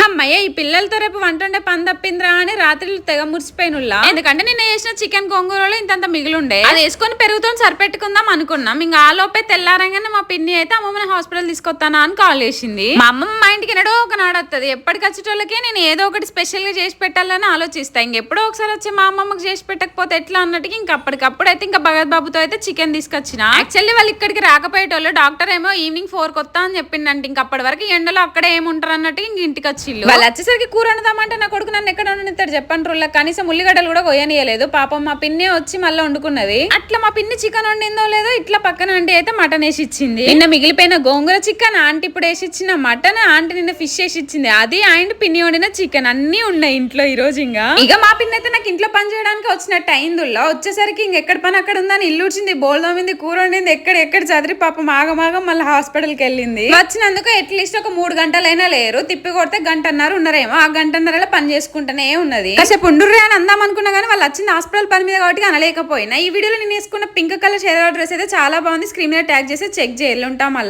అమ్మయ్య ఈ పిల్లలతో రేపు వంటుండే పని తప్పిందిరా అని రాత్రి తెగ మురిసిపోయినుల్లా. ఎందుకంటే నిన్న చేసిన చికెన్ గోంగూరలో ఇంతంత మిగిలిండే, అది వేసుకొని పెరుగుతో సరిపెట్టుకుందాం అనుకున్నాం. ఇంకా ఆ లోపే తెల్లారంగానే మా పిన్ని అయితే అమ్మమ్మని హాస్పిటల్ తీసుకొస్తానా అని కాల్ చేసింది. మా అమ్మమ్మ మా ఇంటికి ఎన్నడో ఒక నాడు వస్తుంది. ఎప్పటికి వచ్చేటోళ్ళకి నేను ఏదో ఒకటి స్పెషల్ గా చేసి పెట్టాలని ఆలోచిస్తా. ఇంకెప్పుడో ఒకసారి వచ్చి మా అమ్మమ్మకి చేసి పెట్టకపోతే ఎట్లా అన్నట్టుగా ఇంకా అప్పటికప్పుడు అయితే ఇంకా భగత్ బాబుతో అయితే చికెన్ తీసుకొచ్చిన. యాక్చువల్లీ వాళ్ళు ఇక్కడికి రాకపోయేటోళ్ళు, డాక్టర్ ఏమో ఈవినింగ్ 4 కొత్తా అని చెప్పిండంటే ఇంక అప్పటి వరకు ఎండలో అక్కడే ఏముంటారు అన్నట్టు ఇంక ఇంటికి వచ్చి వాళ్ళు వచ్చేసరికి కూర వండుదామంటే నా కొడుకు నన్ను ఎక్కడ వండుతాడు చెప్పండి రోళ్ళ. కనీసం ఉల్లిగడ్డలు కూడా కొయ్యనియలేదు. పాపం మా పిన్ని వచ్చి మళ్ళీ వండుకున్నది. అట్లా మా పిన్ని చికెన్ వండిందో లేదో ఇట్లా పక్కన ఆంటీ అయితే మటన్ వేసి ఇచ్చింది. నిన్న మిగిలిపోయిన గోంగూర చికెన్ ఆంటీ ఇప్పుడు వేసి ఇచ్చిన మటన్, ఆంటీ నిన్న ఫిష్ వేసి ఇచ్చింది. అది ఆంటీ పిన్ని వండిన చికెన్ అన్ని ఉన్నాయి ఇంట్లో ఈ రోజు. ఇక మా పిన్ని అయితే నాకు ఇంట్లో పని చేయడానికి వచ్చినట్టు అయిందిలా. వచ్చేసరికి ఇంకెక్కడ పని అక్కడ ఉందని ఇల్లు ఉడిచింది, బోల్ తోమింది, కూర వండింది, ఎక్కడ చదిరి పాపం ఆగమాగం మళ్ళీ హాస్పిటల్కి వెళ్ళింది. వచ్చినందుకు అట్లీస్ట్ ఒక 3 గంటలైనా లేరు. తిప్పి కొడితే గంటన్నర ఉన్నారేమో. ఆ గంటన్నరలో పని చేసుకుంటూనే ఉన్నది. కాసేపు ఉండుర్రే అని అందాం అనుకున్నా కానీ వాళ్ళు వచ్చింది హాస్పిటల్ పని మీద కాబట్టి అనలేకపోయినా. ఈ వీడియోలో నేను వేసుకున్న పింక్ కలర్ షేర్ డ్రెస్ అయితే చాలా బాగుంది. స్క్రీన్ మీద ట్యాగ్ చేసి చెక్ చేయాలి ఉంటాం మళ్ళీ.